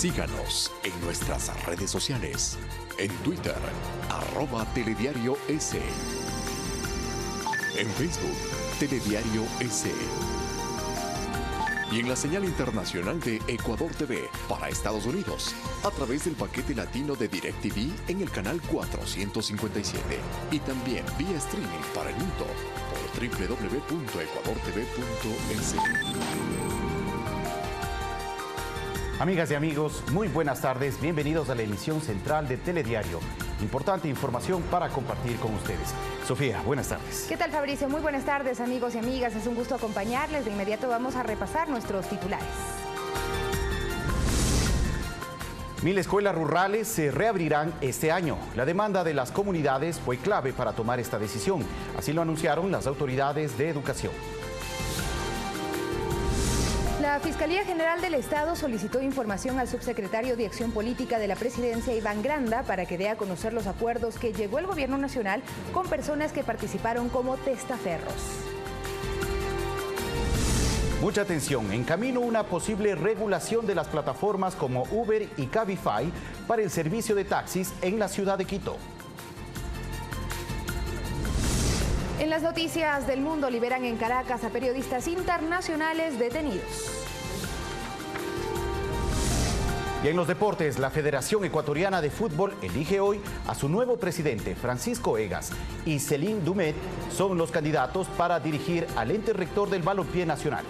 Síganos en nuestras redes sociales. En Twitter, @telediarios. En Facebook, Telediario S. Y en la señal internacional de Ecuador TV para Estados Unidos, a través del paquete latino de DirecTV en el canal 457. Y también vía streaming para el mundo por www.ecuadortv.es. Amigas y amigos, muy buenas tardes. Bienvenidos a la emisión central de Telediario. Importante información para compartir con ustedes. Sofía, buenas tardes. ¿Qué tal, Fabricio? Muy buenas tardes, amigos y amigas. Es un gusto acompañarles. De inmediato vamos a repasar nuestros titulares. 1000 escuelas rurales se reabrirán este año. La demanda de las comunidades fue clave para tomar esta decisión. Así lo anunciaron las autoridades de educación. La Fiscalía General del Estado solicitó información al subsecretario de Acción Política de la Presidencia, Iván Granda, para que dé a conocer los acuerdos que llegó el Gobierno Nacional con personas que participaron como testaferros. Mucha atención, en camino una posible regulación de las plataformas como Uber y Cabify para el servicio de taxis en la ciudad de Quito. En las noticias del mundo, liberan en Caracas a periodistas internacionales detenidos. Y en los deportes, la Federación Ecuatoriana de Fútbol elige hoy a su nuevo presidente, Francisco Egas, y Céline Dumet son los candidatos para dirigir al ente rector del balompié nacional.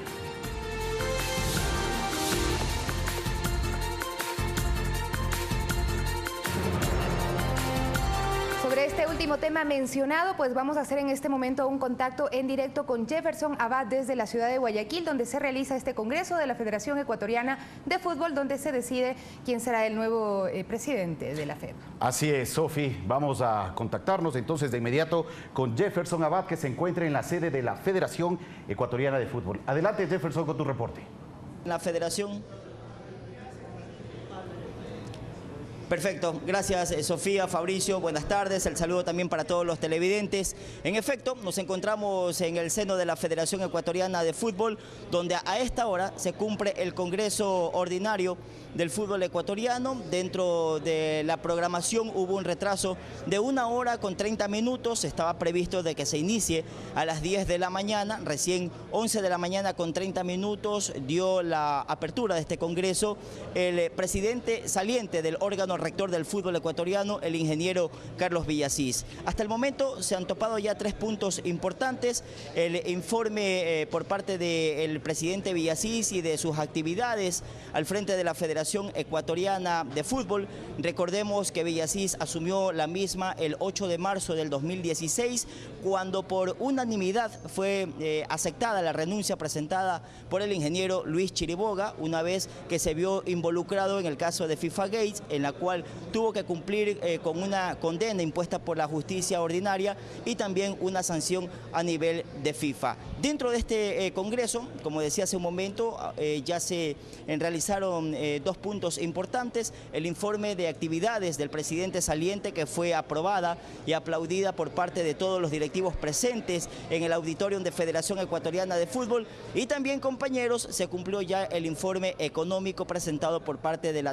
Sobre este último tema mencionado, pues vamos a hacer en este momento un contacto en directo con Jefferson Abad desde la ciudad de Guayaquil, donde se realiza este congreso de la Federación Ecuatoriana de Fútbol, donde se decide quién será el nuevo presidente de la FEB. Así es, Sofi. Vamos a contactarnos entonces de inmediato con Jefferson Abad, que se encuentra en la sede de la Federación Ecuatoriana de Fútbol. Adelante, Jefferson, con tu reporte. La Federación. Perfecto, gracias Sofía, Fabricio, buenas tardes, el saludo también para todos los televidentes. En efecto, nos encontramos en el seno de la Federación Ecuatoriana de Fútbol, donde a esta hora se cumple el Congreso Ordinario del fútbol ecuatoriano. Dentro de la programación hubo un retraso de 1 hora con 30 minutos, estaba previsto de que se inicie a las 10 de la mañana, recién 11 de la mañana con 30 minutos dio la apertura de este Congreso el presidente saliente del órgano rector del fútbol ecuatoriano, el ingeniero Carlos Villasís. Hasta el momento se han topado ya 3 puntos importantes: el informe por parte del presidente Villasís y de sus actividades al frente de la Federación Ecuatoriana de Fútbol. Recordemos que Villasís asumió la misma el 8 de marzo del 2016, cuando por unanimidad fue aceptada la renuncia presentada por el ingeniero Luis Chiriboga, una vez que se vio involucrado en el caso de FIFA Gates, en la cual tuvo que cumplir con una condena impuesta por la justicia ordinaria y también una sanción a nivel de FIFA. Dentro de este Congreso, como decía hace un momento, ya se realizaron 2 puntos importantes: el informe de actividades del presidente saliente, que fue aprobada y aplaudida por parte de todos los directivos presentes en el auditorio de Federación Ecuatoriana de Fútbol, y también, compañeros, se cumplió ya el informe económico presentado por parte de la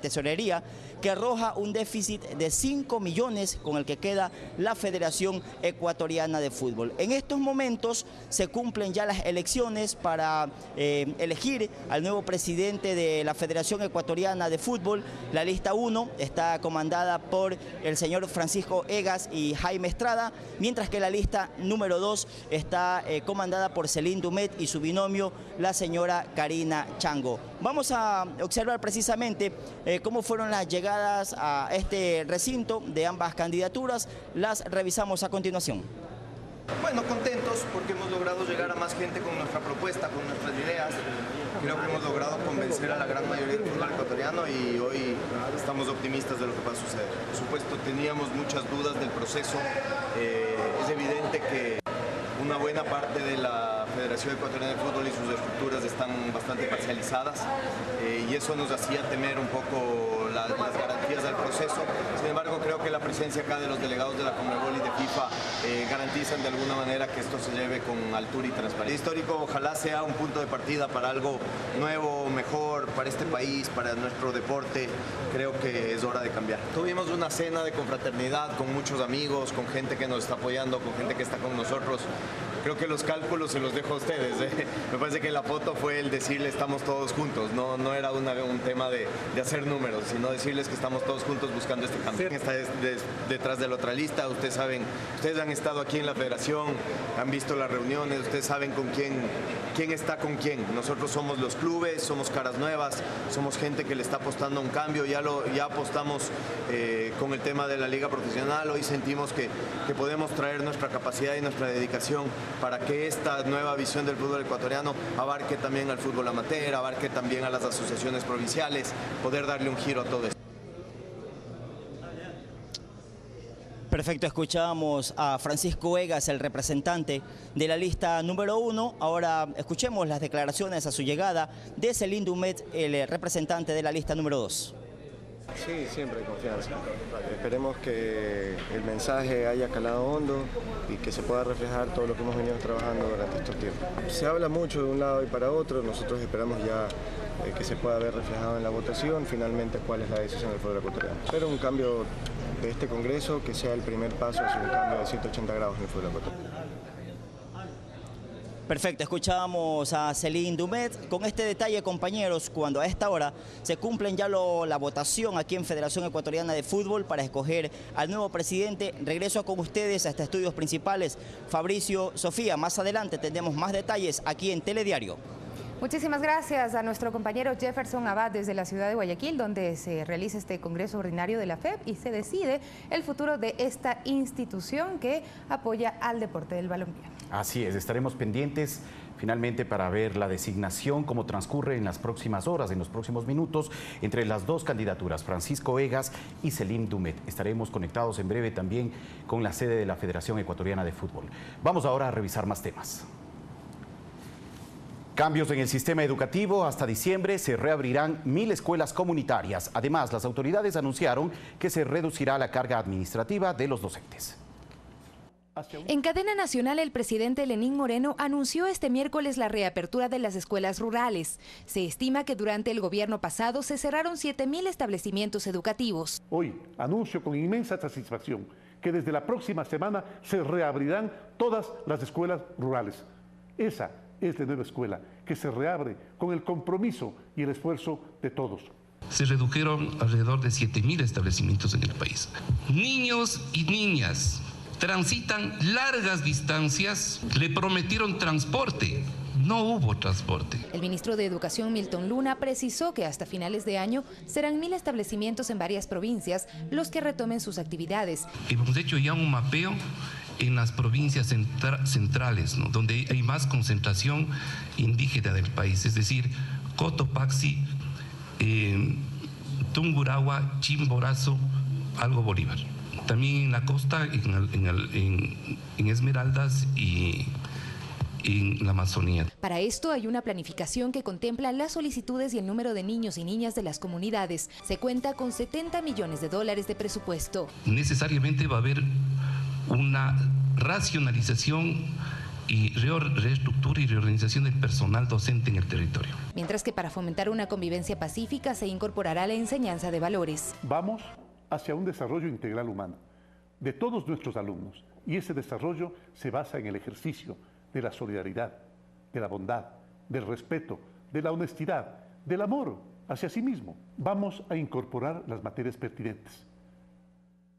Tesorería, que arroja un déficit de 5 millones con el que queda la Federación Ecuatoriana de Fútbol. En estos momentos se cumplen ya las elecciones para elegir al nuevo presidente de la Federación Ecuatoriana de Fútbol. La lista 1 está comandada por el señor Francisco Egas y Jaime Estrada, mientras que la lista número 2 está comandada por Céline Dumet y su binomio, la señora Karina Chango. Vamos a observar precisamente cómo fueron las llegadas a este recinto de ambas candidaturas. Las revisamos a continuación. Bueno, contentos porque hemos logrado llegar a más gente con nuestra propuesta, con nuestras ideas. Creo que hemos logrado convencer a la gran mayoría del fútbol ecuatoriano y hoy estamos optimistas de lo que va a suceder. Por supuesto, teníamos muchas dudas del proceso. Es evidente que una buena parte de la Federación Ecuatoriana de Fútbol y sus estructuras están bastante parcializadas y eso nos hacía temer un poco las garantías gracias al proceso. Sin embargo, creo que la presencia acá de los delegados de la Conmebol y de FIFA garantizan de alguna manera que esto se lleve con altura y transparencia. Histórico, ojalá sea un punto de partida para algo nuevo, mejor, para este país, para nuestro deporte. Creo que es hora de cambiar. Tuvimos una cena de confraternidad con muchos amigos, con gente que nos está apoyando, con gente que está con nosotros. Creo que los cálculos se los dejo a ustedes. Me parece que la foto fue el decirle estamos todos juntos. No era un tema de hacer números, sino decirles que estamos todos juntos buscando este cambio. Está detrás de la otra lista. Ustedes saben, ustedes han estado aquí en la federación, han visto las reuniones, ustedes saben con quién está con quién. Nosotros somos los clubes, somos caras nuevas, somos gente que le está apostando a un cambio. Ya apostamos con el tema de la liga profesional. Hoy sentimos que podemos traer nuestra capacidad y nuestra dedicación para que esta nueva visión del fútbol ecuatoriano abarque también al fútbol amateur, abarque también a las asociaciones provinciales, poder darle un giro a todo esto. Perfecto, escuchábamos a Francisco Egas, el representante de la lista número 1. Ahora escuchemos las declaraciones a su llegada de Selim Dumet, el representante de la lista número 2. Sí, siempre hay confianza. Esperemos que el mensaje haya calado hondo y que se pueda reflejar todo lo que hemos venido trabajando durante estos tiempos. Se habla mucho de un lado y para otro, nosotros esperamos ya que se pueda ver reflejado en la votación finalmente cuál es la decisión del fútbol ecuatoriano. Pero un cambio de este Congreso que sea el primer paso hacia un cambio de 180 grados en el fútbol ecuatoriano. Perfecto, escuchábamos a Selim Dumet. Con este detalle, compañeros, cuando a esta hora se cumplen ya la votación aquí en Federación Ecuatoriana de Fútbol para escoger al nuevo presidente, regreso con ustedes a estos estudios principales. Fabricio, Sofía, más adelante tendremos más detalles aquí en Telediario. Muchísimas gracias a nuestro compañero Jefferson Abad desde la ciudad de Guayaquil, donde se realiza este Congreso Ordinario de la FEP y se decide el futuro de esta institución que apoya al deporte del balompié. Así es, estaremos pendientes finalmente para ver la designación, cómo transcurre en las próximas horas, en los próximos minutos, entre las dos candidaturas, Francisco Egas y Selim Dumet. Estaremos conectados en breve también con la sede de la Federación Ecuatoriana de Fútbol. Vamos ahora a revisar más temas. Cambios en el sistema educativo. Hasta diciembre se reabrirán 1000 escuelas comunitarias. Además, las autoridades anunciaron que se reducirá la carga administrativa de los docentes. En cadena nacional, el presidente Lenín Moreno anunció este miércoles la reapertura de las escuelas rurales. Se estima que durante el gobierno pasado se cerraron 7000 establecimientos educativos. Hoy anuncio con inmensa satisfacción que desde la próxima semana se reabrirán todas las escuelas rurales. Esa es la nueva escuela que se reabre con el compromiso y el esfuerzo de todos. Se redujeron alrededor de 7000 establecimientos en el país. Niños y niñas transitan largas distancias, le prometieron transporte. No hubo transporte. El ministro de Educación, Milton Luna, precisó que hasta finales de año serán 1000 establecimientos en varias provincias los que retomen sus actividades. Hemos hecho ya un mapeo en las provincias centrales, ¿no?, donde hay más concentración indígena del país, es decir, Cotopaxi, Tungurahua, Chimborazo, Alto Bolívar. También en la costa, en Esmeraldas y en la Amazonía. Para esto hay una planificación que contempla las solicitudes y el número de niños y niñas de las comunidades. Se cuenta con $70 millones de presupuesto. Necesariamente va a haber una racionalización y reestructura y reorganización del personal docente en el territorio. Mientras que para fomentar una convivencia pacífica se incorporará la enseñanza de valores. Vamos hacia un desarrollo integral humano de todos nuestros alumnos y ese desarrollo se basa en el ejercicio de la solidaridad, de la bondad, del respeto, de la honestidad, del amor hacia sí mismo. Vamos a incorporar las materias pertinentes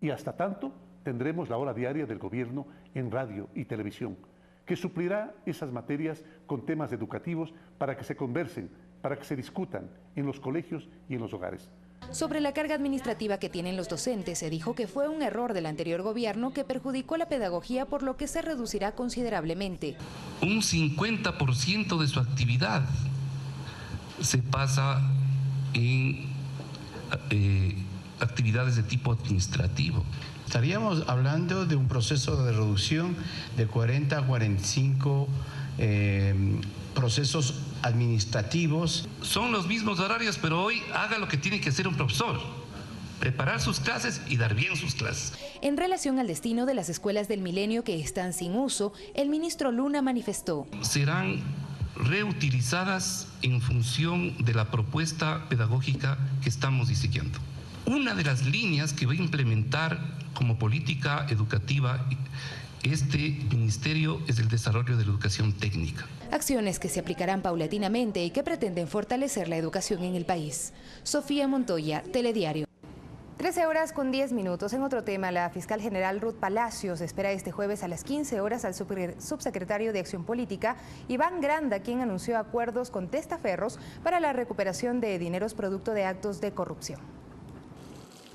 y hasta tanto tendremos la hora diaria del gobierno en radio y televisión, que suplirá esas materias con temas educativos para que se conversen, para que se discutan en los colegios y en los hogares. Sobre la carga administrativa que tienen los docentes, se dijo que fue un error del anterior gobierno que perjudicó la pedagogía, por lo que se reducirá considerablemente. Un 50% de su actividad se pasa en actividades de tipo administrativo. Estaríamos hablando de un proceso de reducción de 40 a 45 procesos administrativos. Son los mismos horarios, pero hoy haga lo que tiene que hacer un profesor. preparar sus clases y dar bien sus clases. En relación al destino de las escuelas del milenio que están sin uso, el ministro Luna manifestó: serán reutilizadas en función de la propuesta pedagógica que estamos diseñando. Una de las líneas que va a implementar como política educativa este ministerio es el desarrollo de la educación técnica. Acciones que se aplicarán paulatinamente y que pretenden fortalecer la educación en el país. Sofía Montoya, Telediario. 13:10. En otro tema, la fiscal general Ruth Palacios espera este jueves a las 15 horas al subsecretario de Acción Política, Iván Granda, quien anunció acuerdos con testaferros para la recuperación de dineros producto de actos de corrupción.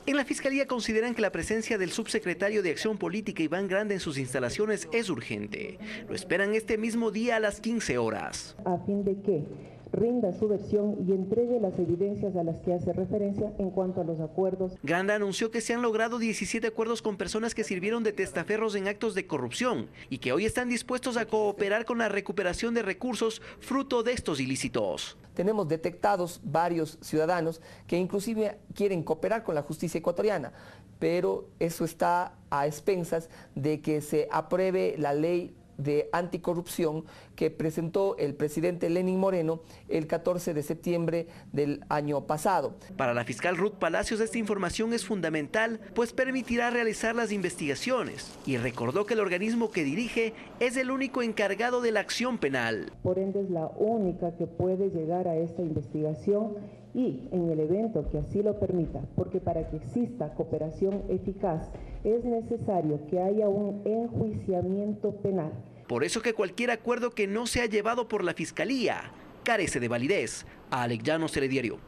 En la Fiscalía consideran que la presencia del subsecretario de Acción Política, Iván Granda, en sus instalaciones es urgente. Lo esperan este mismo día a las 15 horas. A fin de que rinda su versión y entregue las evidencias a las que hace referencia en cuanto a los acuerdos. Granda anunció que se han logrado 17 acuerdos con personas que sirvieron de testaferros en actos de corrupción y que hoy están dispuestos a cooperar con la recuperación de recursos fruto de estos ilícitos. Tenemos detectados varios ciudadanos que inclusive quieren cooperar con la justicia ecuatoriana, pero eso está a expensas de que se apruebe la ley de anticorrupción que presentó el presidente Lenín Moreno el 14 de septiembre del año pasado. Para la fiscal Ruth Palacios, esta información es fundamental, pues permitirá realizar las investigaciones, y recordó que el organismo que dirige es el único encargado de la acción penal. Por ende es la única que puede llegar a esta investigación y en el evento que así lo permita, porque para que exista cooperación eficaz es necesario que haya un enjuiciamiento penal. Por eso que cualquier acuerdo que no sea llevado por la Fiscalía carece de validez. Alex Llanos, Telediario.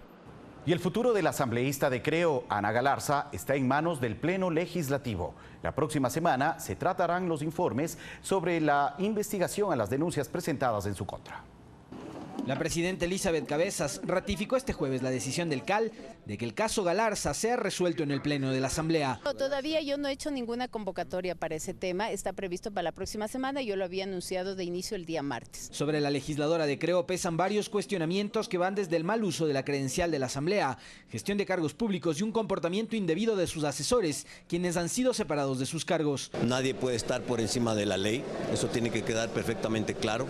Y el futuro del asambleísta de Creo, Ana Galarza, está en manos del Pleno Legislativo. La próxima semana se tratarán los informes sobre la investigación a las denuncias presentadas en su contra. La presidenta Elizabeth Cabezas ratificó este jueves la decisión del CAL de que el caso Galarza sea resuelto en el Pleno de la Asamblea. Todavía yo no he hecho ninguna convocatoria para ese tema, está previsto para la próxima semana, yo lo había anunciado de inicio el día martes. Sobre la legisladora de Creo pesan varios cuestionamientos que van desde el mal uso de la credencial de la Asamblea, gestión de cargos públicos y un comportamiento indebido de sus asesores, quienes han sido separados de sus cargos. Nadie puede estar por encima de la ley, eso tiene que quedar perfectamente claro,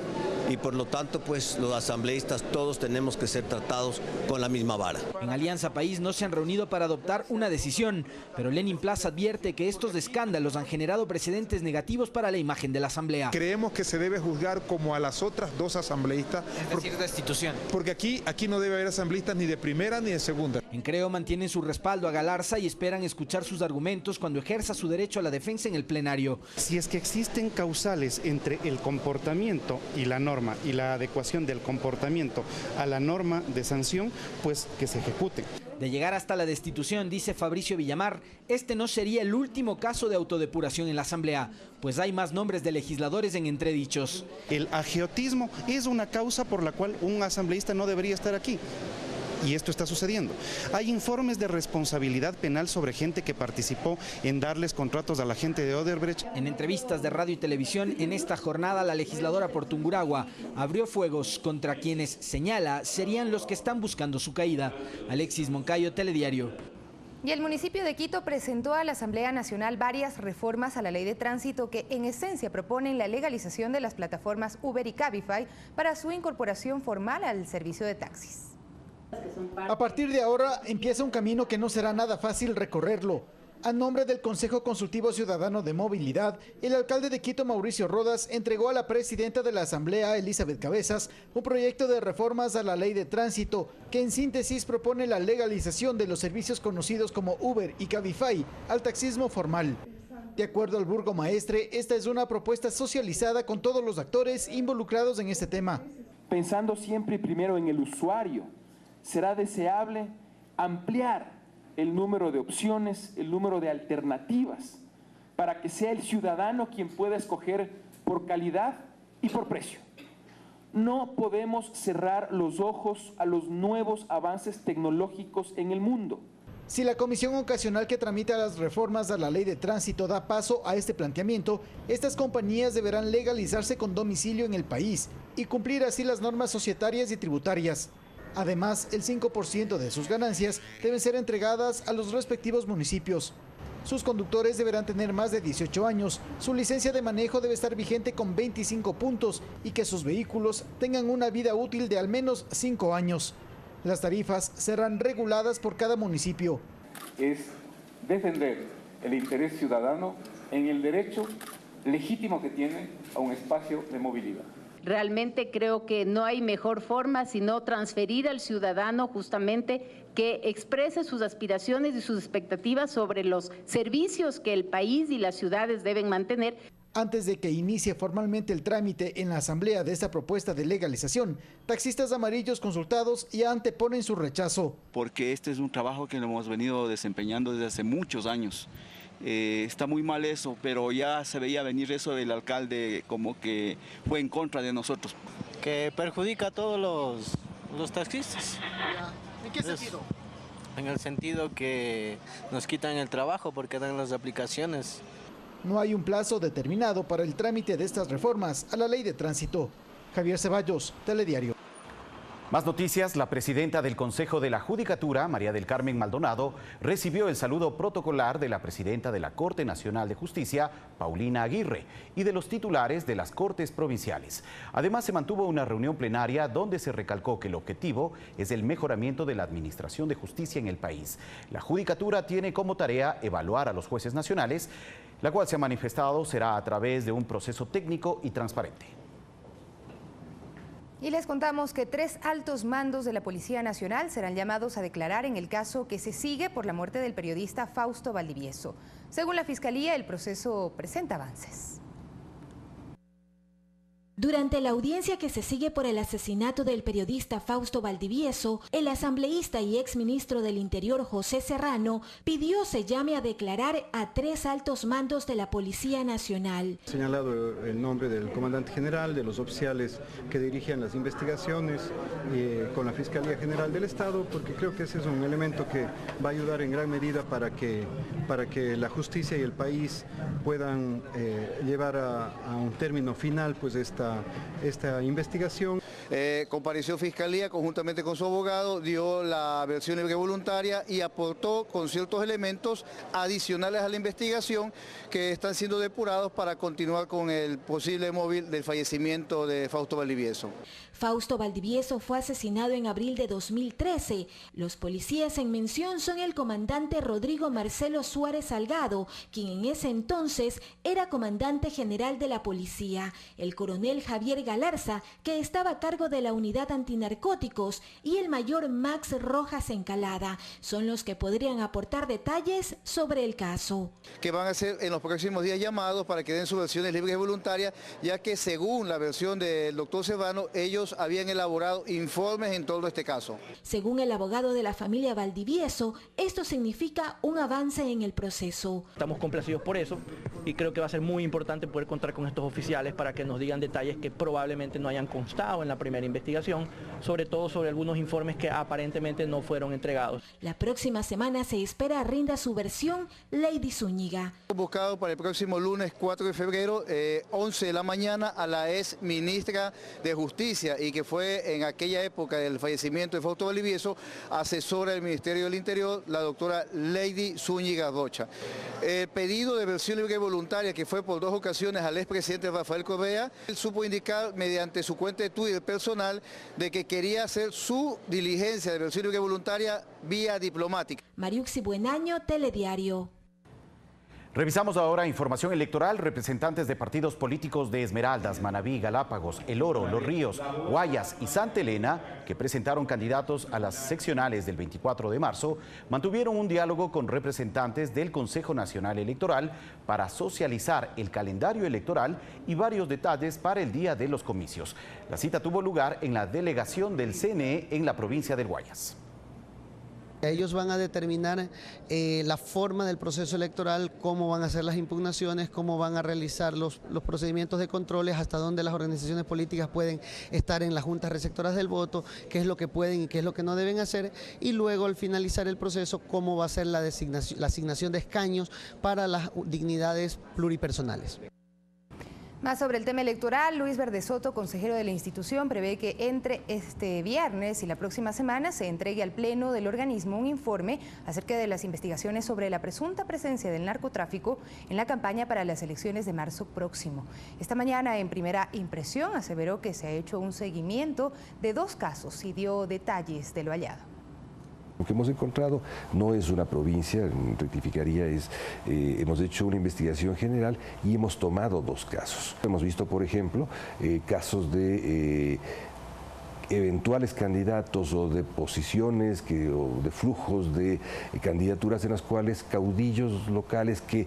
y por lo tanto pues los asambleístas todos tenemos que ser tratados con la misma vara. En Alianza País no se han reunido para adoptar una decisión, pero Lenin Plaza advierte que estos escándalos han generado precedentes negativos para la imagen de la Asamblea. Creemos que se debe juzgar como a las otras dos asambleístas. Es decir, destitución. Porque aquí no debe haber asambleístas ni de primera ni de segunda. En Creo mantienen su respaldo a Galarza y esperan escuchar sus argumentos cuando ejerza su derecho a la defensa en el plenario. Si es que existen causales entre el comportamiento y la norma y la adecuación del comportamiento a la norma de sanción, pues que se ejecute. De llegar hasta la destitución, dice Fabricio Villamar, este no sería el último caso de autodepuración en la Asamblea, pues hay más nombres de legisladores en entredichos. El agiotismo es una causa por la cual un asambleísta no debería estar aquí. Y esto está sucediendo. Hay informes de responsabilidad penal sobre gente que participó en darles contratos a la gente de Odebrecht. En entrevistas de radio y televisión, en esta jornada la legisladora por Tungurahua abrió fuegos contra quienes, señala, serían los que están buscando su caída. Alexis Moncayo, Telediario. Y el municipio de Quito presentó a la Asamblea Nacional varias reformas a la ley de tránsito que en esencia proponen la legalización de las plataformas Uber y Cabify para su incorporación formal al servicio de taxis. A partir de ahora empieza un camino que no será nada fácil recorrerlo. A nombre del Consejo Consultivo Ciudadano de Movilidad, el alcalde de Quito, Mauricio Rodas, entregó a la presidenta de la Asamblea, Elizabeth Cabezas, un proyecto de reformas a la ley de tránsito que en síntesis propone la legalización de los servicios conocidos como Uber y Cabify al taxismo formal. De acuerdo al burgomaestre, esta es una propuesta socializada con todos los actores involucrados en este tema. Pensando siempre y primero en el usuario, será deseable ampliar el número de opciones, el número de alternativas, para que sea el ciudadano quien pueda escoger por calidad y por precio. No podemos cerrar los ojos a los nuevos avances tecnológicos en el mundo. Si la comisión ocasional que tramita las reformas a la ley de tránsito da paso a este planteamiento, estas compañías deberán legalizarse con domicilio en el país y cumplir así las normas societarias y tributarias. Además, el 5% de sus ganancias deben ser entregadas a los respectivos municipios. Sus conductores deberán tener más de 18 años, su licencia de manejo debe estar vigente con 25 puntos y que sus vehículos tengan una vida útil de al menos 5 años. Las tarifas serán reguladas por cada municipio. Es defender el interés ciudadano en el derecho legítimo que tiene a un espacio de movilidad. Realmente creo que no hay mejor forma sino transferir al ciudadano justamente que exprese sus aspiraciones y sus expectativas sobre los servicios que el país y las ciudades deben mantener. Antes de que inicie formalmente el trámite en la asamblea de esta propuesta de legalización, taxistas amarillos consultados ya anteponen su rechazo. Porque este es un trabajo que lo hemos venido desempeñando desde hace muchos años. Está muy mal eso, pero ya se veía venir eso del alcalde como que fue en contra de nosotros. Que perjudica a todos los taxistas. ¿En qué sentido? En el sentido que nos quitan el trabajo porque dan las aplicaciones. No hay un plazo determinado para el trámite de estas reformas a la ley de tránsito. Javier Ceballos, Telediario. Más noticias. La presidenta del Consejo de la Judicatura, María del Carmen Maldonado, recibió el saludo protocolar de la presidenta de la Corte Nacional de Justicia, Paulina Aguirre, y de los titulares de las Cortes Provinciales. Además, se mantuvo una reunión plenaria donde se recalcó que el objetivo es el mejoramiento de la administración de justicia en el país. La Judicatura tiene como tarea evaluar a los jueces nacionales, la cual se ha manifestado será a través de un proceso técnico y transparente. Y les contamos que 3 altos mandos de la Policía Nacional serán llamados a declarar en el caso que se sigue por la muerte del periodista Fausto Valdivieso. Según la Fiscalía, el proceso presenta avances. Durante la audiencia que se sigue por el asesinato del periodista Fausto Valdivieso, el asambleísta y exministro del Interior José Serrano pidió se llame a declarar a 3 altos mandos de la Policía Nacional. Señalado el nombre del comandante general, de los oficiales que dirigían las investigaciones con la Fiscalía General del Estado, porque creo que ese es un elemento que va a ayudar en gran medida para que la justicia y el país puedan llevar a un término final pues esta investigación. Compareció Fiscalía conjuntamente con su abogado, dio la versión libre voluntaria y aportó con ciertos elementos adicionales a la investigación que están siendo depurados para continuar con el posible móvil del fallecimiento de Fausto Valdivieso. Fausto Valdivieso fue asesinado en abril de 2013. Los policías en mención son el comandante Rodrigo Marcelo Suárez Salgado, quien en ese entonces era comandante general de la policía, el coronel Javier Galarza, que estaba a cargo de la unidad antinarcóticos, y el mayor Max Rojas Encalada. Son los que podrían aportar detalles sobre el caso. Que van a ser en los próximos días llamados para que den sus versiones libres y voluntarias, ya que según la versión del doctor Serrano, ellos habían elaborado informes en todo este caso. Según el abogado de la familia Valdivieso, esto significa un avance en el proceso. Estamos complacidos por eso y creo que va a ser muy importante poder contar con estos oficiales para que nos digan detalles que probablemente no hayan constado en la primera investigación, sobre todo sobre algunos informes que aparentemente no fueron entregados. La próxima semana se espera rinda su versión Lady Zúñiga. Buscado para el próximo lunes 4 de febrero, 11 de la mañana, a la ex ministra de Justicia y que fue en aquella época del fallecimiento de Fausto Valdivieso, asesora del Ministerio del Interior, la doctora Lady Zúñiga Rocha. El pedido de versión libre y voluntaria, que fue por 2 ocasiones al expresidente Rafael Correa, él supo indicar mediante su cuenta de Twitter personal de que quería hacer su diligencia de versión libre y voluntaria vía diplomática. Mariuxi Buenaño, Telediario. Revisamos ahora información electoral. Representantes de partidos políticos de Esmeraldas, Manabí, Galápagos, El Oro, Los Ríos, Guayas y Santa Elena, que presentaron candidatos a las seccionales del 24 de marzo, mantuvieron un diálogo con representantes del Consejo Nacional Electoral para socializar el calendario electoral y varios detalles para el día de los comicios. La cita tuvo lugar en la delegación del CNE en la provincia del Guayas. Ellos van a determinar la forma del proceso electoral, cómo van a hacer las impugnaciones, cómo van a realizar los procedimientos de controles, hasta dónde las organizaciones políticas pueden estar en las juntas receptoras del voto, qué es lo que pueden y qué es lo que no deben hacer, y luego al finalizar el proceso, cómo va a ser la asignación de escaños para las dignidades pluripersonales. Más sobre el tema electoral, Luis Verde Soto, consejero de la institución, prevé que entre este viernes y la próxima semana se entregue al Pleno del organismo un informe acerca de las investigaciones sobre la presunta presencia del narcotráfico en la campaña para las elecciones de marzo próximo. Esta mañana, en Primera Impresión, aseveró que se ha hecho un seguimiento de 2 casos y dio detalles de lo hallado. Lo que hemos encontrado no es una provincia, rectificaría, hemos hecho una investigación general y hemos tomado 2 casos. Hemos visto, por ejemplo, casos de eventuales candidatos o de posiciones o de flujos de candidaturas en las cuales caudillos locales que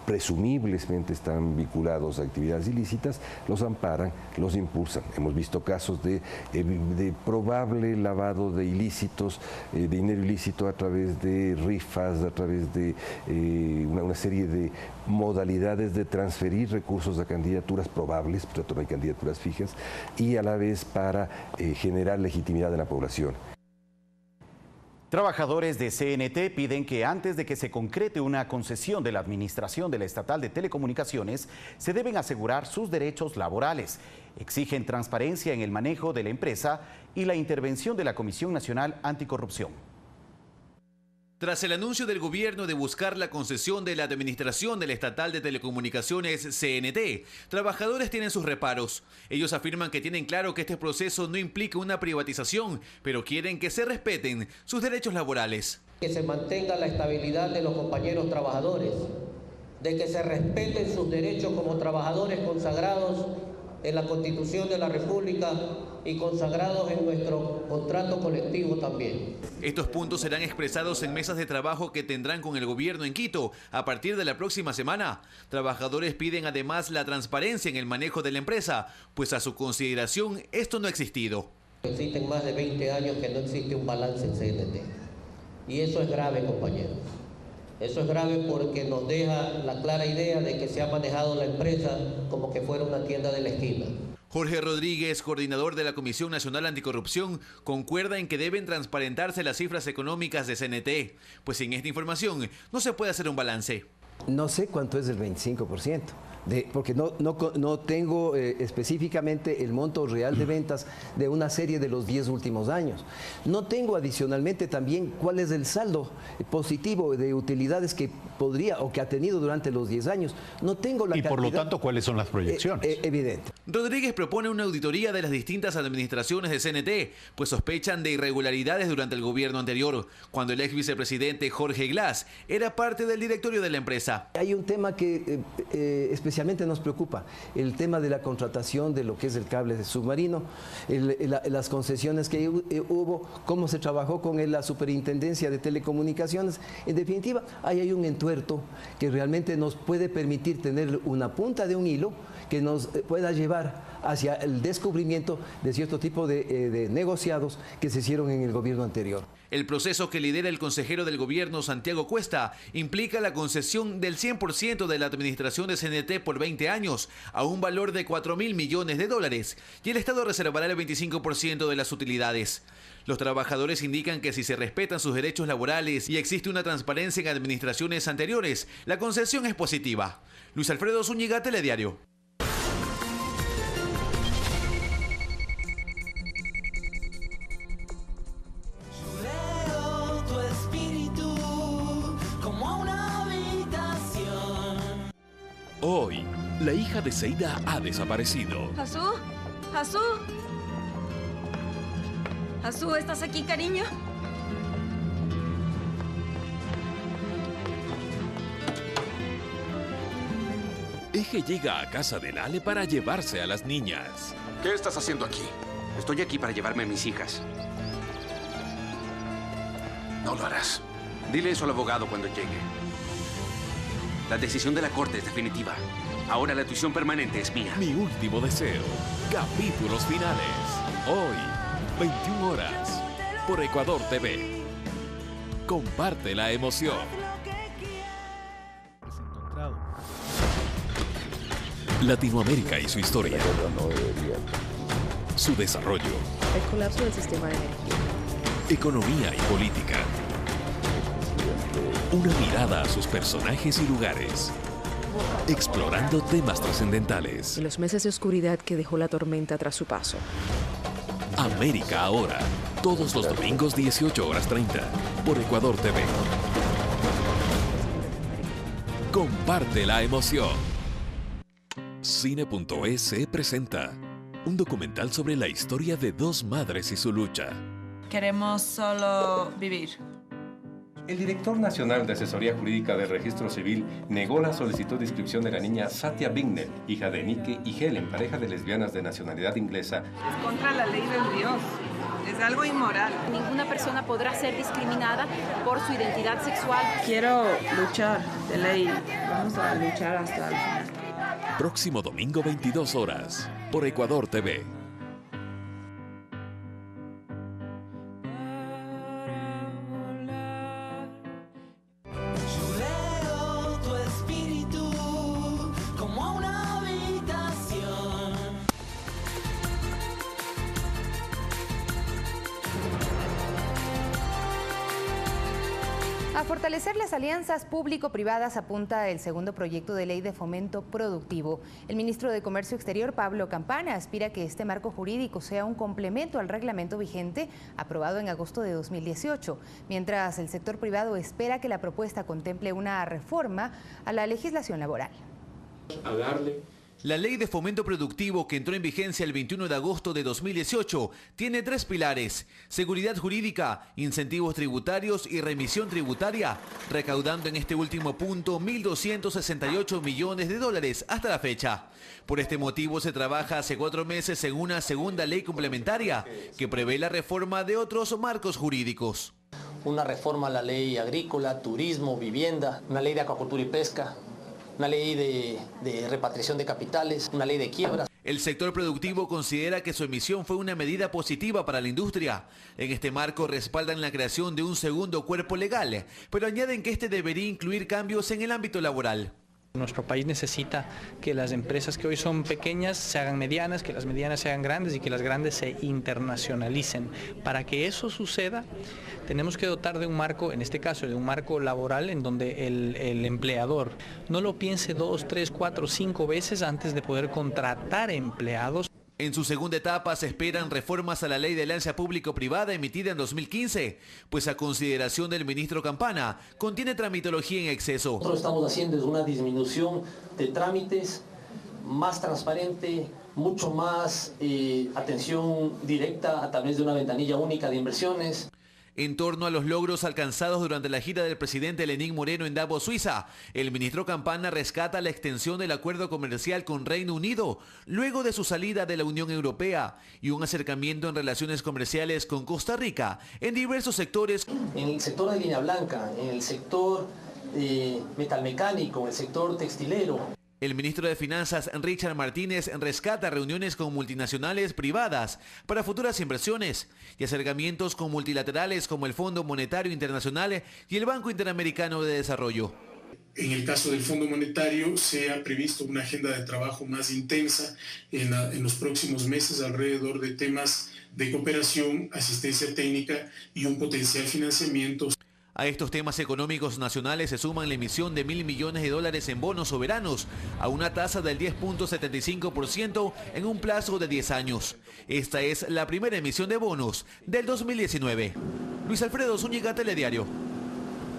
presumiblemente están vinculados a actividades ilícitas, los amparan, los impulsan. Hemos visto casos de probable lavado de ilícitos, de dinero ilícito a través de rifas, a través de una serie de modalidades de transferir recursos a candidaturas probables, por tanto no hay candidaturas fijas, y a la vez para generar legitimidad en la población. Trabajadores de CNT piden que antes de que se concrete una concesión de la Administración de la Estatal de Telecomunicaciones, se deben asegurar sus derechos laborales. Exigen transparencia en el manejo de la empresa y la intervención de la Comisión Nacional Anticorrupción. Tras el anuncio del gobierno de buscar la concesión de la Administración de la Estatal de Telecomunicaciones CNT, trabajadores tienen sus reparos. Ellos afirman que tienen claro que este proceso no implica una privatización, pero quieren que se respeten sus derechos laborales. Que se mantenga la estabilidad de los compañeros trabajadores, de que se respeten sus derechos como trabajadores consagrados en la Constitución de la República y consagrados en nuestro contrato colectivo también. Estos puntos serán expresados en mesas de trabajo que tendrán con el gobierno en Quito a partir de la próxima semana. Trabajadores piden además la transparencia en el manejo de la empresa, pues a su consideración esto no ha existido. Existen más de 20 años que no existe un balance en CNT. Y eso es grave, compañeros. Eso es grave porque nos deja la clara idea de que se ha manejado la empresa como que fuera una tienda de la esquina. Jorge Rodríguez, coordinador de la Comisión Nacional Anticorrupción, concuerda en que deben transparentarse las cifras económicas de CNT, pues sin esta información no se puede hacer un balance. No sé cuánto es el 25%. Porque no tengo específicamente el monto real de ventas de una serie de los 10 últimos años. No tengo adicionalmente también cuál es el saldo positivo de utilidades que podría o que ha tenido durante los 10 años. No tengo la cantidad. Y por lo tanto, ¿cuáles son las proyecciones? Evidente. Rodríguez propone una auditoría de las distintas administraciones de CNT, pues sospechan de irregularidades durante el gobierno anterior, cuando el ex vicepresidente Jorge Glass era parte del directorio de la empresa. Hay un tema que especialmente nos preocupa, el tema de la contratación de lo que es el cable submarino, las concesiones que hubo, cómo se trabajó con la Superintendencia de Telecomunicaciones. En definitiva, ahí hay un entuerto que realmente nos puede permitir tener una punta de un hilo que nos pueda llevar hacia el descubrimiento de cierto tipo de negociados que se hicieron en el gobierno anterior. El proceso que lidera el consejero del gobierno, Santiago Cuesta, implica la concesión del 100% de la administración de CNT por 20 años a un valor de $4.000 millones y el Estado reservará el 25% de las utilidades. Los trabajadores indican que si se respetan sus derechos laborales y existe una transparencia en administraciones anteriores, la concesión es positiva. Luis Alfredo Zúñiga, Telediario. Hoy, la hija de Seida ha desaparecido. ¿Jasú? ¿Jasú? ¿Jasú, estás aquí, cariño? Eje llega a casa de Lale para llevarse a las niñas. ¿Qué estás haciendo aquí? Estoy aquí para llevarme a mis hijas. No lo harás. Dile eso al abogado cuando llegue. La decisión de la corte es definitiva. Ahora la tuición permanente es mía. Mi último deseo. Capítulos finales. Hoy, 21 horas. Por Ecuador TV. Comparte la emoción. Latinoamérica y su historia. Su desarrollo. El colapso del sistema de energía. Economía y política. Una mirada a sus personajes y lugares. explorando temas trascendentales. Y los meses de oscuridad que dejó la tormenta tras su paso. América Ahora, todos los domingos 18:30 por Ecuador TV. Comparte la emoción. Cine.es presenta un documental sobre la historia de dos madres y su lucha. Queremos solo vivir. El director nacional de asesoría jurídica del registro civil negó la solicitud de inscripción de la niña Satya Bignell, hija de Nike y Helen, pareja de lesbianas de nacionalidad inglesa. Es contra la ley del Dios. Es algo inmoral. Ninguna persona podrá ser discriminada por su identidad sexual. Quiero luchar de ley. Vamos a luchar hasta el final. Próximo domingo 22 horas por Ecuador TV. A fortalecer las alianzas público-privadas apunta el segundo proyecto de ley de fomento productivo. El ministro de Comercio Exterior, Pablo Campana, aspira a que este marco jurídico sea un complemento al reglamento vigente aprobado en agosto de 2018, mientras el sector privado espera que la propuesta contemple una reforma a la legislación laboral. La Ley de Fomento Productivo, que entró en vigencia el 21 de agosto de 2018, tiene 3 pilares: seguridad jurídica, incentivos tributarios y remisión tributaria, recaudando en este último punto 1.268 millones de dólares hasta la fecha. Por este motivo se trabaja hace 4 meses en una segunda ley complementaria que prevé la reforma de otros marcos jurídicos. Una reforma a la ley agrícola, turismo, vivienda, una ley de acuacultura y pesca, una ley de repatriación de capitales, una ley de quiebras. El sector productivo considera que su emisión fue una medida positiva para la industria. En este marco respaldan la creación de un segundo cuerpo legal, pero añaden que este debería incluir cambios en el ámbito laboral. Nuestro país necesita que las empresas que hoy son pequeñas se hagan medianas, que las medianas se hagan grandes y que las grandes se internacionalicen. Para que eso suceda, tenemos que dotar de un marco, en este caso de un marco laboral, en donde el empleador no lo piense 2, 3, 4, 5 veces antes de poder contratar empleados. En su segunda etapa se esperan reformas a la Ley de Alianza Público-Privada emitida en 2015, pues a consideración del ministro Campana contiene tramitología en exceso. Nosotros estamos haciendo es una disminución de trámites, más transparente, mucho más atención directa a través de una ventanilla única de inversiones. En torno a los logros alcanzados durante la gira del presidente Lenín Moreno en Davos, Suiza, el ministro Campana rescata la extensión del acuerdo comercial con Reino Unido, luego de su salida de la Unión Europea, y un acercamiento en relaciones comerciales con Costa Rica en diversos sectores. En el sector de línea blanca, en el sector metalmecánico, en el sector textilero. El ministro de Finanzas, Richard Martínez, rescata reuniones con multinacionales privadas para futuras inversiones y acercamientos con multilaterales como el Fondo Monetario Internacional y el Banco Interamericano de Desarrollo. En el caso del Fondo Monetario se ha previsto una agenda de trabajo más intensa en los próximos meses alrededor de temas de cooperación, asistencia técnica y un potencial financiamiento. A estos temas económicos nacionales se suman la emisión de $1.000 millones en bonos soberanos a una tasa del 10.75% en un plazo de 10 años. Esta es la primera emisión de bonos del 2019. Luis Alfredo Zúñiga, Telediario.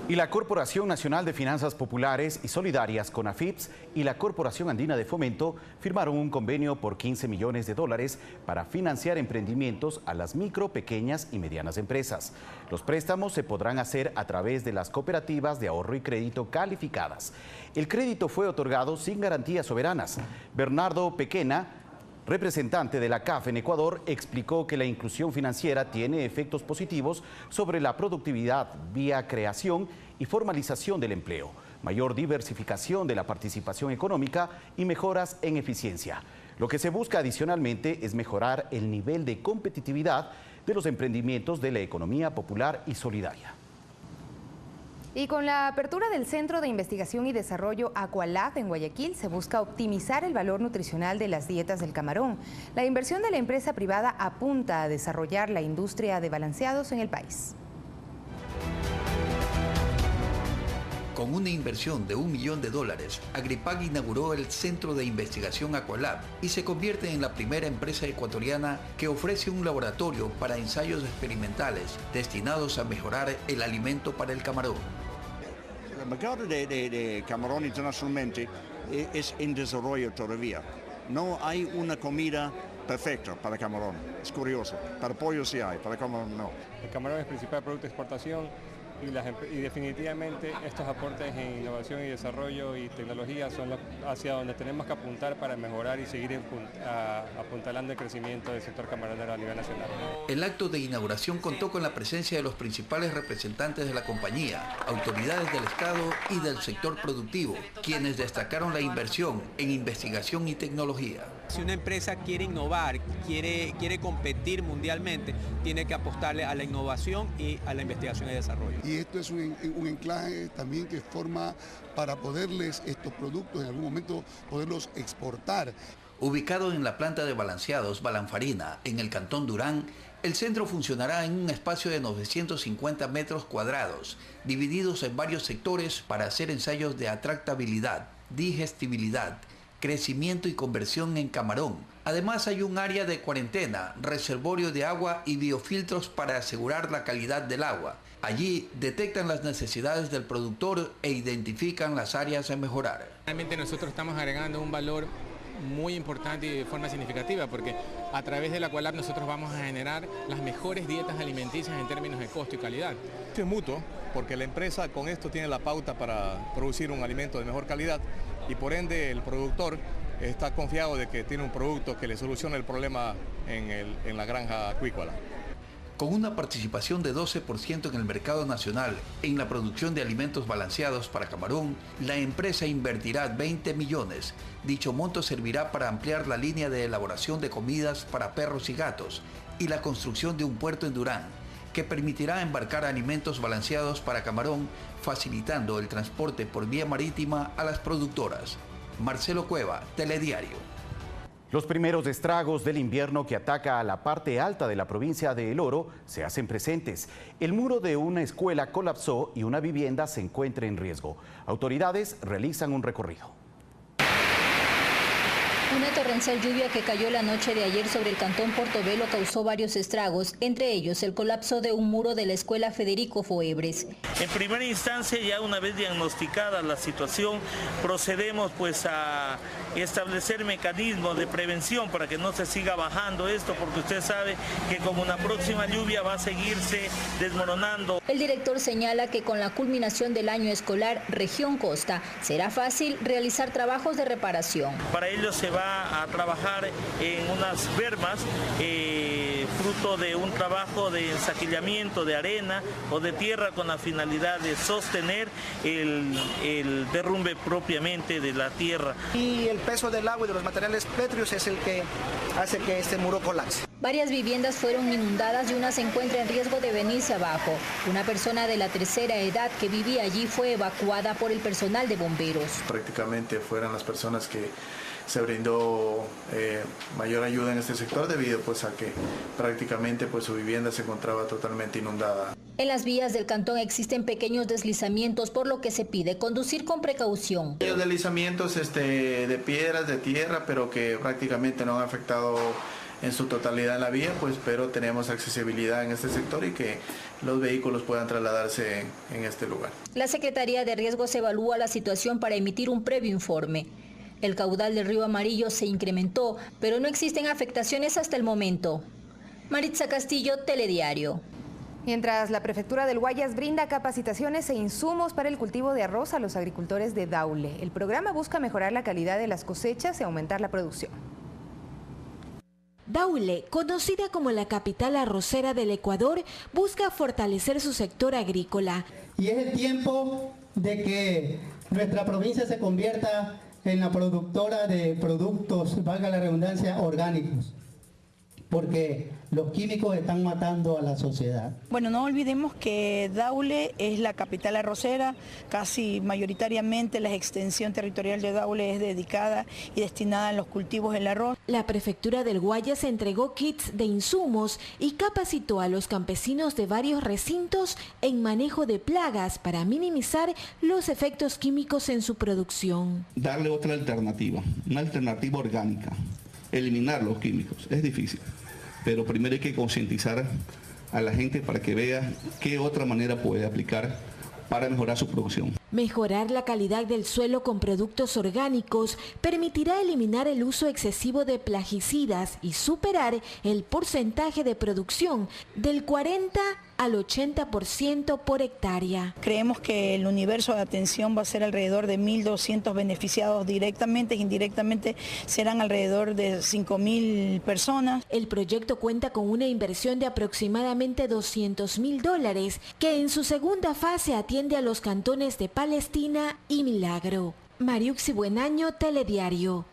Y la Corporación Nacional de Finanzas Populares y Solidarias, CONAFIPS, y la Corporación Andina de Fomento firmaron un convenio por $15 millones para financiar emprendimientos a las micro, pequeñas y medianas empresas. Los préstamos se podrán hacer a través de las cooperativas de ahorro y crédito calificadas. El crédito fue otorgado sin garantías soberanas. Bernardo Pequena, representante de la CAF en Ecuador, explicó que la inclusión financiera tiene efectos positivos sobre la productividad vía creación y formalización del empleo, mayor diversificación de la participación económica y mejoras en eficiencia. Lo que se busca adicionalmente es mejorar el nivel de competitividad de los emprendimientos de la economía popular y solidaria. Y con la apertura del Centro de Investigación y Desarrollo Aqualab en Guayaquil, se busca optimizar el valor nutricional de las dietas del camarón. La inversión de la empresa privada apunta a desarrollar la industria de balanceados en el país. Con una inversión de $1 millón, Agripag inauguró el Centro de Investigación Aqualab y se convierte en la primera empresa ecuatoriana que ofrece un laboratorio para ensayos experimentales destinados a mejorar el alimento para el camarón. El mercado de camarón internacionalmente es en desarrollo todavía. No hay una comida perfecta para camarón, es curioso. Para pollo sí hay, para camarón no. El camarón es el principal producto de exportación y definitivamente estos aportes en innovación y desarrollo y tecnología son hacia donde tenemos que apuntar para mejorar y seguir apuntalando el crecimiento del sector camaronero a nivel nacional. El acto de inauguración contó con la presencia de los principales representantes de la compañía, autoridades del Estado y del sector productivo, quienes destacaron la inversión en investigación y tecnología. Si una empresa quiere innovar, quiere competir mundialmente, tiene que apostarle a la innovación y a la investigación y desarrollo. Y esto es un enclave también que forma para poderles estos productos en algún momento poderlos exportar. Ubicado en la planta de balanceados Balanfarina, en el Cantón Durán, el centro funcionará en un espacio de 950 metros cuadrados, divididos en varios sectores para hacer ensayos de atractabilidad, digestibilidad, crecimiento y conversión en camarón. Además hay un área de cuarentena, reservorio de agua y biofiltros para asegurar la calidad del agua. Allí detectan las necesidades del productor e identifican las áreas a mejorar. Realmente nosotros estamos agregando un valor muy importante y de forma significativa porque a través del Aqualab nosotros vamos a generar las mejores dietas alimenticias en términos de costo y calidad. Es mutuo porque la empresa con esto tiene la pauta para producir un alimento de mejor calidad y por ende el productor está confiado de que tiene un producto que le soluciona el problema en la granja acuícola. Con una participación de 12% en el mercado nacional en la producción de alimentos balanceados para camarón, la empresa invertirá 20 millones. Dicho monto servirá para ampliar la línea de elaboración de comidas para perros y gatos y la construcción de un puerto en Durán, que permitirá embarcar alimentos balanceados para camarón, facilitando el transporte por vía marítima a las productoras. Marcelo Cueva, Telediario. Los primeros estragos del invierno que ataca a la parte alta de la provincia de El Oro se hacen presentes. El muro de una escuela colapsó y una vivienda se encuentra en riesgo. Autoridades realizan un recorrido. Una torrencial lluvia que cayó la noche de ayer sobre el cantón Portobelo causó varios estragos, entre ellos el colapso de un muro de la escuela Federico Foebres. En primera instancia, ya una vez diagnosticada la situación, procedemos pues a establecer mecanismos de prevención para que no se siga bajando esto, porque usted sabe que con una próxima lluvia va a seguirse desmoronando. El director señala que con la culminación del año escolar región costa será fácil realizar trabajos de reparación. Para ello se va a trabajar en unas bermas, fruto de un trabajo de ensaquillamiento de arena o de tierra con la finalidad de sostener el derrumbe propiamente de la tierra. Y el peso del agua y de los materiales pétreos es el que hace que este muro colapse. Varias viviendas fueron inundadas y una se encuentra en riesgo de venirse abajo. Una persona de la tercera edad que vivía allí fue evacuada por el personal de bomberos. Prácticamente fueron las personas que se brindó mayor ayuda en este sector debido pues a que prácticamente pues su vivienda se encontraba totalmente inundada. En las vías del cantón existen pequeños deslizamientos, por lo que se pide conducir con precaución. Pequeños deslizamientos de piedras, de tierra, pero que prácticamente no han afectado en su totalidad en la vía, pues, pero tenemos accesibilidad en este sector y que los vehículos puedan trasladarse en este lugar. La Secretaría de Riesgos evalúa la situación para emitir un previo informe. El caudal del río Amarillo se incrementó, pero no existen afectaciones hasta el momento. Maritza Castillo, Telediario. Mientras la Prefectura del Guayas brinda capacitaciones e insumos para el cultivo de arroz a los agricultores de Daule. El programa busca mejorar la calidad de las cosechas y aumentar la producción. Daule, conocida como la capital arrocera del Ecuador, busca fortalecer su sector agrícola. Y es el tiempo de que nuestra provincia se convierta en la productora de productos, valga la redundancia, orgánicos. porque los químicos están matando a la sociedad. Bueno, no olvidemos que Daule es la capital arrocera, casi mayoritariamente la extensión territorial de Daule es dedicada y destinada a los cultivos del arroz. La prefectura del Guayas entregó kits de insumos y capacitó a los campesinos de varios recintos en manejo de plagas para minimizar los efectos químicos en su producción. Darle otra alternativa, una alternativa orgánica, eliminar los químicos, es difícil. Pero primero hay que concientizar a la gente para que vea qué otra manera puede aplicar para mejorar su producción. Mejorar la calidad del suelo con productos orgánicos permitirá eliminar el uso excesivo de plaguicidas y superar el porcentaje de producción del 40 al 80% por hectárea. Creemos que el universo de atención va a ser alrededor de 1.200 beneficiados directamente e indirectamente serán alrededor de 5.000 personas. El proyecto cuenta con una inversión de aproximadamente $200.000 que en su segunda fase atiende a los cantones de Palestina y Milagro. Mariuxi Buenaño, Telediario.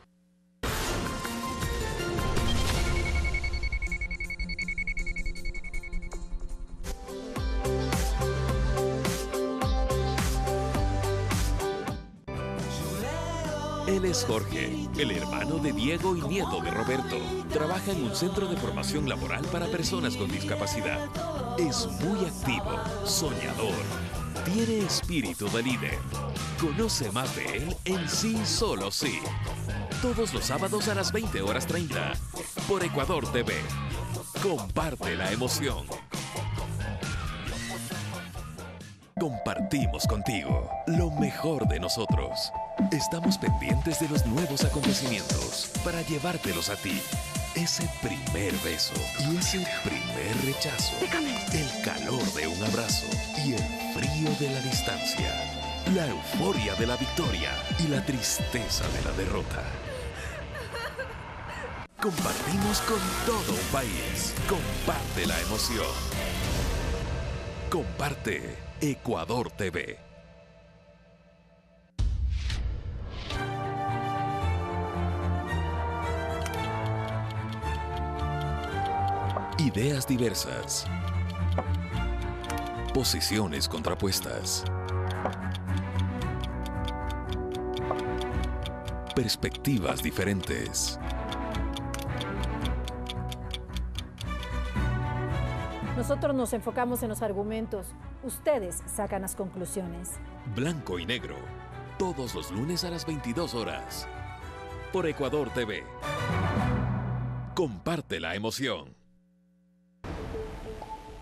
Él es Jorge, el hermano de Diego y nieto de Roberto. Trabaja en un centro de formación laboral para personas con discapacidad. Es muy activo, soñador. Tiene espíritu de líder. Conoce más de él en Sí Solo Sí. Todos los sábados a las 20:30 por Ecuador TV. Comparte la emoción. Compartimos contigo lo mejor de nosotros. Estamos pendientes de los nuevos acontecimientos para llevártelos a ti. Ese primer beso y ese primer rechazo. El calor de un abrazo y el frío de la distancia. La euforia de la victoria y la tristeza de la derrota. Compartimos con todo un país. Comparte la emoción. Comparte Ecuador TV. Ideas diversas. Posiciones contrapuestas. Perspectivas diferentes. Nosotros nos enfocamos en los argumentos. Ustedes sacan las conclusiones. Blanco y negro. Todos los lunes a las 22 horas. Por Ecuador TV. Comparte la emoción.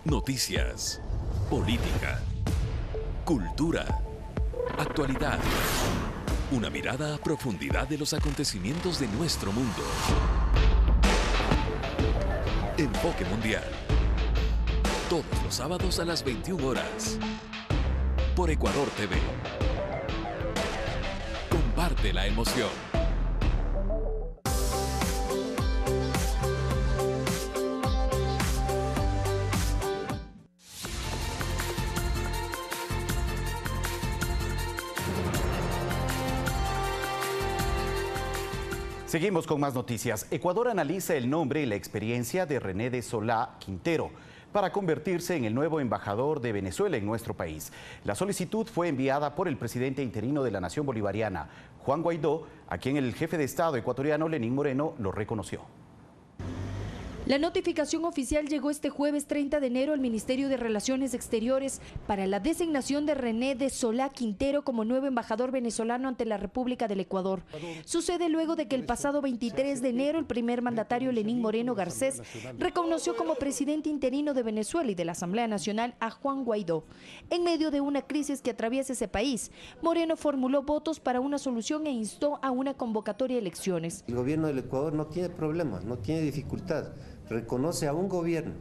Noticias, política, cultura, actualidad. Una mirada a profundidad de los acontecimientos de nuestro mundo. Enfoque Mundial. Todos los sábados a las 21 horas. Por Ecuador TV. Comparte la emoción. Seguimos con más noticias. Ecuador analiza el nombre y la experiencia de René de Solá Quintero para convertirse en el nuevo embajador de Venezuela en nuestro país. La solicitud fue enviada por el presidente interino de la Nación Bolivariana, Juan Guaidó, a quien el jefe de Estado ecuatoriano, Lenín Moreno, lo reconoció. La notificación oficial llegó este jueves 30 de enero al Ministerio de Relaciones Exteriores para la designación de René de Solá Quintero como nuevo embajador venezolano ante la República del Ecuador. Sucede luego de que el pasado 23 de enero el primer mandatario Lenín Moreno Garcés reconoció como presidente interino de Venezuela y de la Asamblea Nacional a Juan Guaidó. En medio de una crisis que atraviesa ese país, Moreno formuló votos para una solución e instó a una convocatoria de elecciones. El gobierno del Ecuador no tiene problemas, no tiene dificultad. Reconoce a un gobierno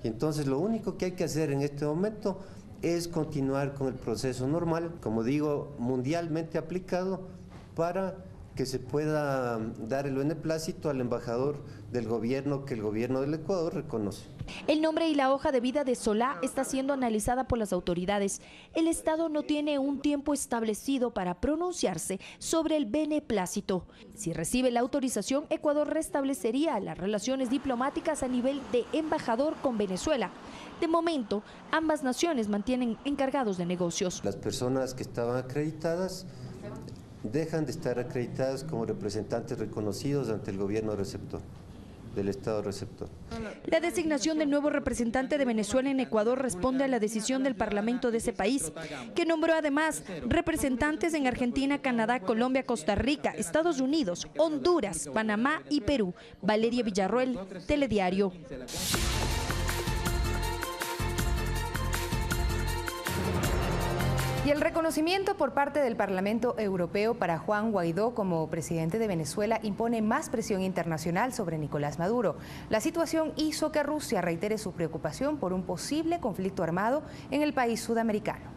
y entonces lo único que hay que hacer en este momento es continuar con el proceso normal, como digo, mundialmente aplicado para que se pueda dar el beneplácito al embajador del gobierno que el gobierno del Ecuador reconoce. El nombre y la hoja de vida de Solá está siendo analizada por las autoridades. El Estado no tiene un tiempo establecido para pronunciarse sobre el beneplácito. Si recibe la autorización, Ecuador restablecería las relaciones diplomáticas a nivel de embajador con Venezuela. De momento, ambas naciones mantienen encargados de negocios. Las personas que estaban acreditadas dejan de estar acreditadas como representantes reconocidos ante el gobierno receptor, del Estado receptor. La designación del nuevo representante de Venezuela en Ecuador responde a la decisión del Parlamento de ese país, que nombró además representantes en Argentina, Canadá, Colombia, Costa Rica, Estados Unidos, Honduras, Panamá y Perú. Valeria Villarroel, Telediario. Y el reconocimiento por parte del Parlamento Europeo para Juan Guaidó como presidente de Venezuela impone más presión internacional sobre Nicolás Maduro. La situación hizo que Rusia reitere su preocupación por un posible conflicto armado en el país sudamericano.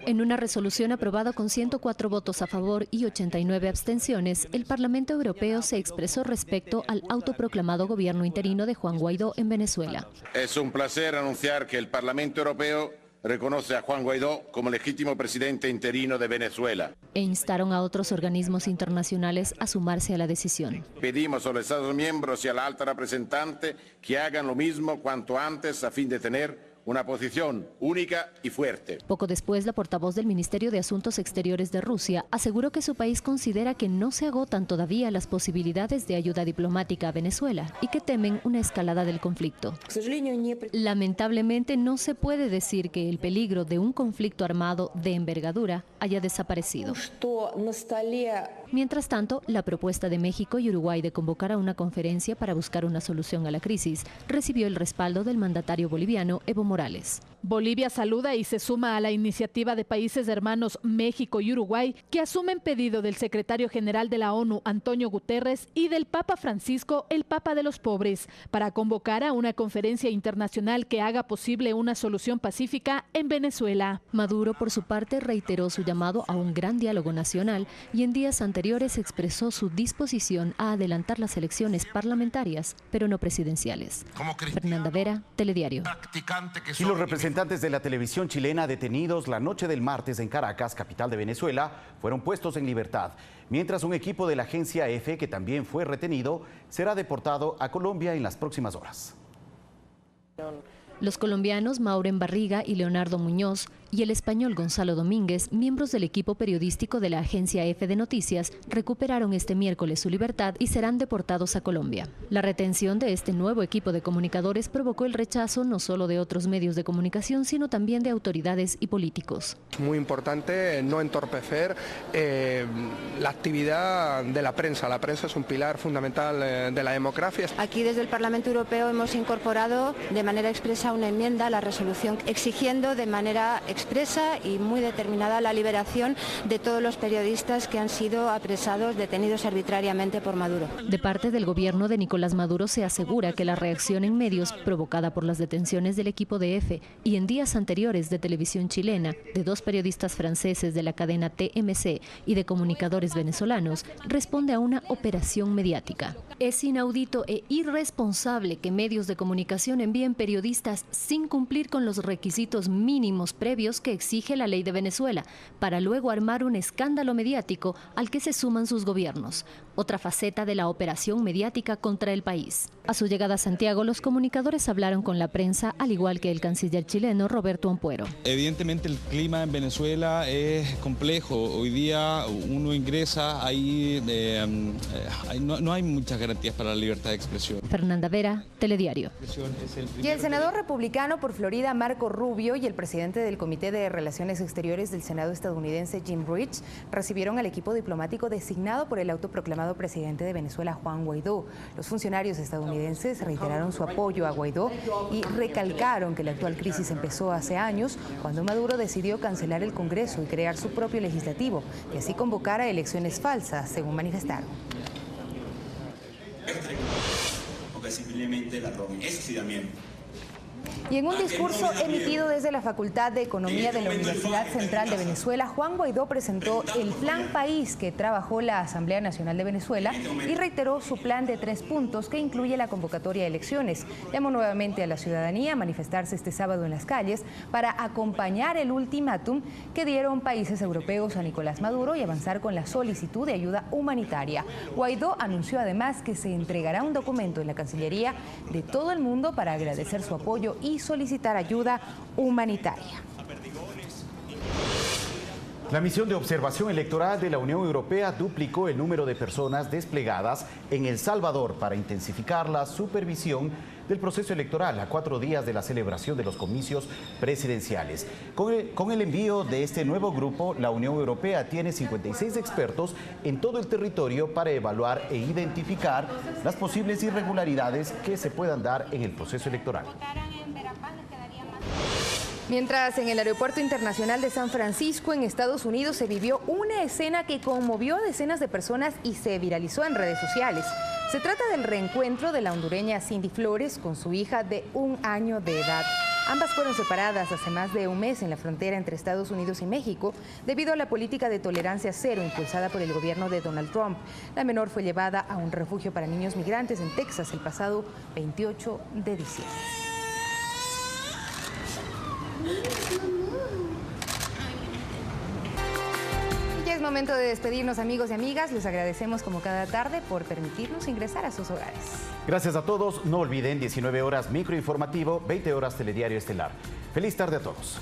En una resolución aprobada con 104 votos a favor y 89 abstenciones, el Parlamento Europeo se expresó respecto al autoproclamado gobierno interino de Juan Guaidó en Venezuela. Es un placer anunciar que el Parlamento Europeo reconoce a Juan Guaidó como legítimo presidente interino de Venezuela. E instaron a otros organismos internacionales a sumarse a la decisión. Pedimos a los Estados miembros y a la alta representante que hagan lo mismo cuanto antes a fin de tener una posición única y fuerte. Poco después, la portavoz del Ministerio de Asuntos Exteriores de Rusia aseguró que su país considera que no se agotan todavía las posibilidades de ayuda diplomática a Venezuela y que temen una escalada del conflicto. Lamentablemente, no se puede decir que el peligro de un conflicto armado de envergadura haya desaparecido. Mientras tanto, la propuesta de México y Uruguay de convocar a una conferencia para buscar una solución a la crisis recibió el respaldo del mandatario boliviano Evo Morales. Bolivia saluda y se suma a la iniciativa de países hermanos México y Uruguay, que asumen pedido del secretario general de la ONU, Antonio Guterres, y del Papa Francisco, el Papa de los Pobres, para convocar a una conferencia internacional que haga posible una solución pacífica en Venezuela. Maduro, por su parte, reiteró su llamado a un gran diálogo nacional y en días anteriores expresó su disposición a adelantar las elecciones parlamentarias, pero no presidenciales. Fernanda Vera, Telediario. Y los representantes de la televisión chilena detenidos la noche del martes en Caracas, capital de Venezuela, fueron puestos en libertad, mientras un equipo de la agencia EFE, que también fue retenido, será deportado a Colombia en las próximas horas. Los colombianos Mauren Barriga y Leonardo Muñoz y el español Gonzalo Domínguez, miembros del equipo periodístico de la agencia EFE de Noticias, recuperaron este miércoles su libertad y serán deportados a Colombia. La retención de este nuevo equipo de comunicadores provocó el rechazo no solo de otros medios de comunicación, sino también de autoridades y políticos. Muy importante no entorpecer la actividad de la prensa. La prensa es un pilar fundamental de la democracia. Aquí desde el Parlamento Europeo hemos incorporado de manera expresa una enmienda a la resolución exigiendo de manera expresa y muy determinada la liberación de todos los periodistas que han sido apresados, detenidos arbitrariamente por Maduro. De parte del gobierno de Nicolás Maduro se asegura que la reacción en medios provocada por las detenciones del equipo de EFE y en días anteriores de televisión chilena, de dos periodistas franceses de la cadena TMC y de comunicadores venezolanos, responde a una operación mediática. Es inaudito e irresponsable que medios de comunicación envíen periodistas sin cumplir con los requisitos mínimos previos que exige la ley de Venezuela, para luego armar un escándalo mediático al que se suman sus gobiernos. Otra faceta de la operación mediática contra el país. A su llegada a Santiago, los comunicadores hablaron con la prensa, al igual que el canciller chileno Roberto Ampuero. Evidentemente el clima en Venezuela es complejo. Hoy día uno ingresa, no hay muchas garantías para la libertad de expresión. Fernanda Vera, Telediario. Y el senador republicano por Florida, Marco Rubio, y el presidente del Comité de Relaciones Exteriores del Senado estadounidense, Jim Rich, recibieron al equipo diplomático designado por el autoproclamado presidente de Venezuela, Juan Guaidó. Los funcionarios estadounidenses reiteraron su apoyo a Guaidó y recalcaron que la actual crisis empezó hace años, cuando Maduro decidió cancelar el Congreso y crear su propio legislativo, y así convocar a elecciones falsas, según manifestaron. Porque simplemente la roben. Eso sí también. Y en un discurso emitido desde la Facultad de Economía de la Universidad Central de Venezuela, Juan Guaidó presentó el Plan País que trabajó la Asamblea Nacional de Venezuela y reiteró su plan de 3 puntos que incluye la convocatoria de elecciones. Llamó nuevamente a la ciudadanía a manifestarse este sábado en las calles para acompañar el ultimátum que dieron países europeos a Nicolás Maduro y avanzar con la solicitud de ayuda humanitaria. Guaidó anunció además que se entregará un documento en la Cancillería de todo el mundo para agradecer su apoyo y solicitar ayuda humanitaria. La misión de observación electoral de la Unión Europea duplicó el número de personas desplegadas en El Salvador para intensificar la supervisión del proceso electoral a 4 días de la celebración de los comicios presidenciales. Con el envío de este nuevo grupo, la Unión Europea tiene 56 expertos en todo el territorio para evaluar e identificar las posibles irregularidades que se puedan dar en el proceso electoral. Mientras en el Aeropuerto Internacional de San Francisco, en Estados Unidos, se vivió una escena que conmovió a decenas de personas y se viralizó en redes sociales. Se trata del reencuentro de la hondureña Cindy Flores con su hija de 1 año de edad. Ambas fueron separadas hace más de un mes en la frontera entre Estados Unidos y México debido a la política de tolerancia cero impulsada por el gobierno de Donald Trump. La menor fue llevada a un refugio para niños migrantes en Texas el pasado 28 de diciembre. Ya es momento de despedirnos, amigos y amigas. Les agradecemos como cada tarde por permitirnos ingresar a sus hogares. Gracias a todos. No olviden, 19 horas microinformativo, 20 horas telediario estelar. Feliz tarde a todos.